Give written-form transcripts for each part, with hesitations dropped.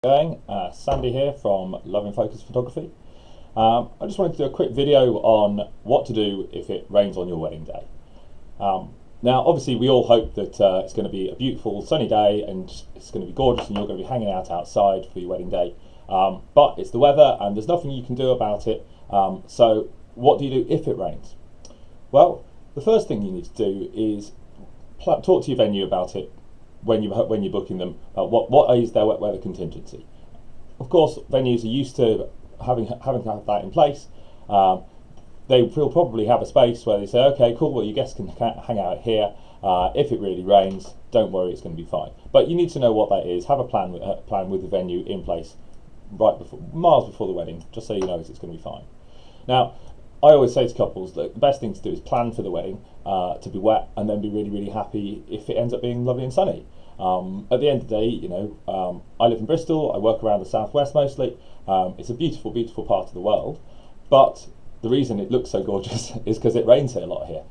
Going, Sandy here from Loving Focus Photography. I just wanted to do a quick video on what to do if it rains on your wedding day. Now obviously we all hope that it's going to be a beautiful sunny day and it's going to be gorgeous and you're going to be hanging out outside for your wedding day, but it's the weather and there's nothing you can do about it. So what do you do if it rains? Well, the first thing you need to do is talk to your venue about it when you're booking them. What is their wet weather contingency? Of course, venues are used to having to have that in place. They will probably have a space where they say, okay, cool, well, you guests can hang out here. If it really rains, don't worry, it's going to be fine. But you need to know what that is. Have a plan with the venue in place miles before the wedding, just so you know it's going to be fine. Now, I always say to couples that the best thing to do is plan for the wedding to be wet, and then be really, really happy if it ends up being lovely and sunny. At the end of the day, I live in Bristol. I work around the southwest mostly. It's a beautiful, beautiful part of the world, but the reason it looks so gorgeous is because it rains here a lot here.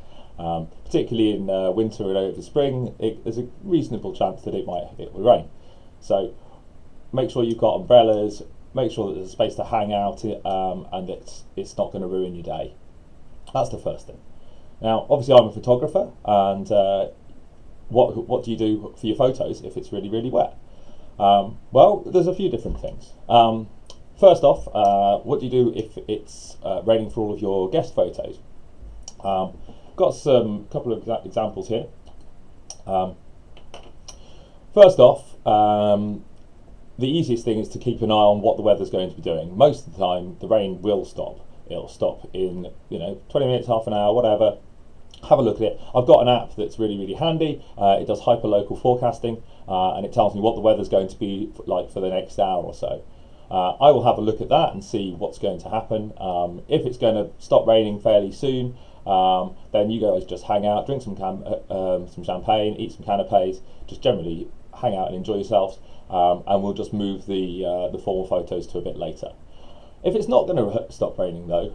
Particularly in winter and over spring, there's a reasonable chance that it will rain. So make sure you've got umbrellas. Make sure that there's a space to hang out and it's not going to ruin your day. That's the first thing. Now, obviously, I'm a photographer, and what do you do for your photos if it's really, really wet? Well, there's a few different things. First off, what do you do if it's raining for all of your guest photos? Got some couple of examples here. First off, the easiest thing is to keep an eye on what the weather's going to be doing. Most of the time, the rain will stop. It'll stop in 20 minutes, half an hour, whatever. Have a look at it. I've got an app that's really, really handy. It does hyper-local forecasting, and it tells me what the weather's going to be like for the next hour or so. I will have a look at that and see what's going to happen. If it's going to stop raining fairly soon, then you guys just hang out, drink some champagne, eat some canapes, just generally hang out and enjoy yourselves. And we'll just move the formal photos to a bit later. If it's not going to stop raining though,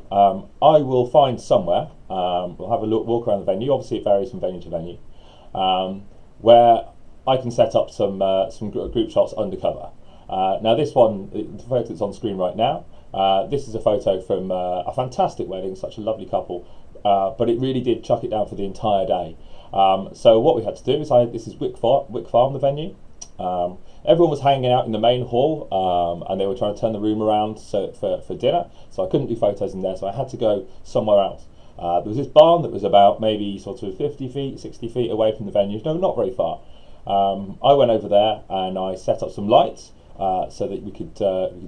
I will find somewhere, we'll have a walk around the venue, obviously it varies from venue to venue, where I can set up some group shots undercover. Now this one, the photo that's on screen right now, this is a photo from a fantastic wedding, such a lovely couple, but it really did chuck it down for the entire day. So what we had to do is, this is Wick Farm, the venue. Everyone was hanging out in the main hall, and they were trying to turn the room around for dinner, so I couldn't do photos in there, so I had to go somewhere else. There was this barn that was about maybe sort of 50 feet, 60 feet away from the venue, no, not very far. I went over there and I set up some lights so that we could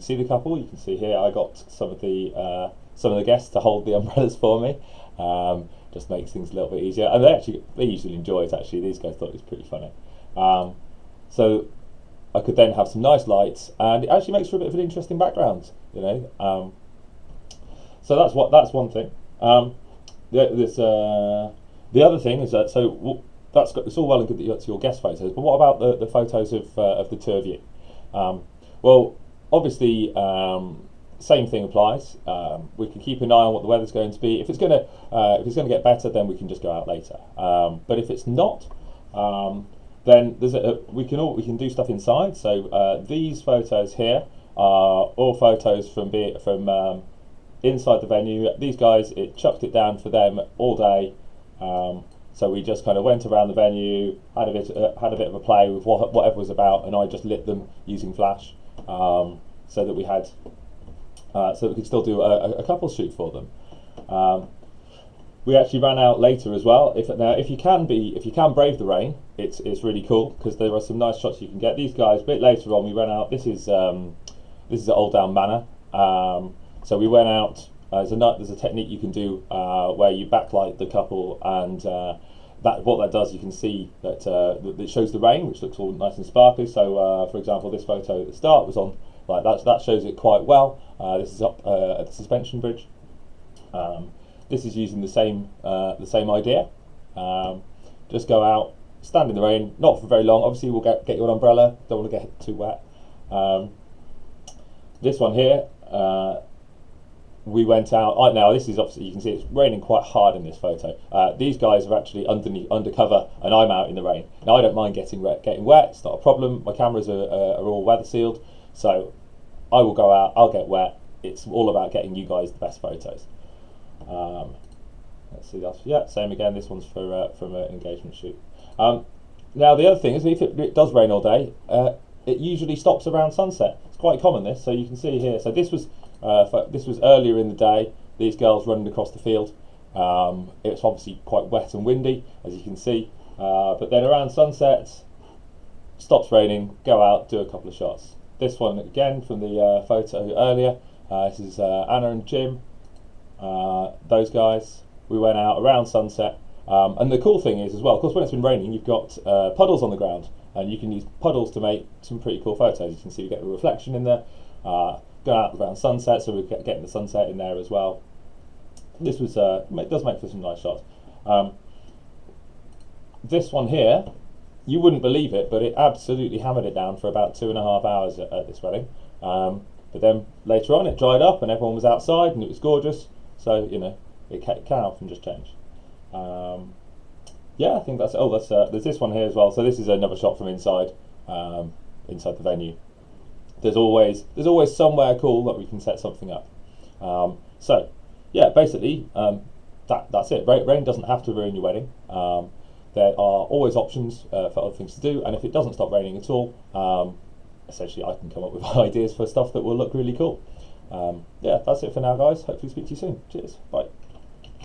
see the couple. You can see here I got some of the guests to hold the umbrellas for me. Just makes things a little bit easier, and they usually enjoy it. Actually, these guys thought it was pretty funny. So I could then have some nice lights, and it actually makes for a bit of an interesting background, So that's one thing. The other thing is that it's all well and good that that's your guest photos, but what about the photos of the two of you? Well, obviously, same thing applies. We can keep an eye on what the weather's going to be. If it's going to get better, then we can just go out later. But if it's not, then we can do stuff inside. So these photos here are all photos from inside the venue. These guys, it chucked it down for them all day. So we just kind of went around the venue, had a bit of a play with whatever was about, and I just lit them using flash, so that we could still do a couple shoot for them. We actually ran out later as well. If you can brave the rain, it's really cool, because there are some nice shots you can get. These guys, a bit later on, we ran out. This is at Old Down Manor. So we went out. There's a technique you can do where you backlight the couple, and what that does, you can see that it shows the rain, which looks all nice and sparkly. So, for example, this photo at the start was on like that. That shows it quite well. This is up at the suspension bridge. This is using the same idea. Just go out, stand in the rain, not for very long. Obviously, we'll get you an umbrella. Don't want to get too wet. This one here, we went out. Now this is obviously, you can see it's raining quite hard in this photo. These guys are actually undercover, and I'm out in the rain. Now I don't mind getting wet. It's not a problem. My cameras are all weather sealed, So I will go out, I'll get wet. It's all about getting you guys the best photos. Let's see, that's, yeah, same again. This one's for from an engagement shoot. Now the other thing is, if it does rain all day, it usually stops around sunset. It's quite common, this. So you can see here. So this was earlier in the day. These girls running across the field. It's obviously quite wet and windy, as you can see. But then around sunset, stops raining. Go out, do a couple of shots. This one again from the photo earlier. This is Anna and Jim. Those guys. We went out around sunset. And the cool thing is as well, of course, when it's been raining, you've got puddles on the ground, and you can use puddles to make some pretty cool photos. You can see you get the reflection in there. Go out around sunset, so we're getting the sunset in there as well. This was it does make for some nice shots. This one here, you wouldn't believe it, but it absolutely hammered it down for about 2.5 hours at this wedding. But then later on, it dried up, and everyone was outside, and it was gorgeous. So you know, it can often just change. Yeah, I think that's. Oh, there's this one here as well. So this is another shot from inside, inside the venue. There's always somewhere cool that we can set something up. So yeah, basically that's it. Rain doesn't have to ruin your wedding. There are always options for other things to do, and if it doesn't stop raining at all, essentially I can come up with ideas for stuff that will look really cool. Yeah, that's it for now, guys. Hopefully speak to you soon. Cheers. Bye.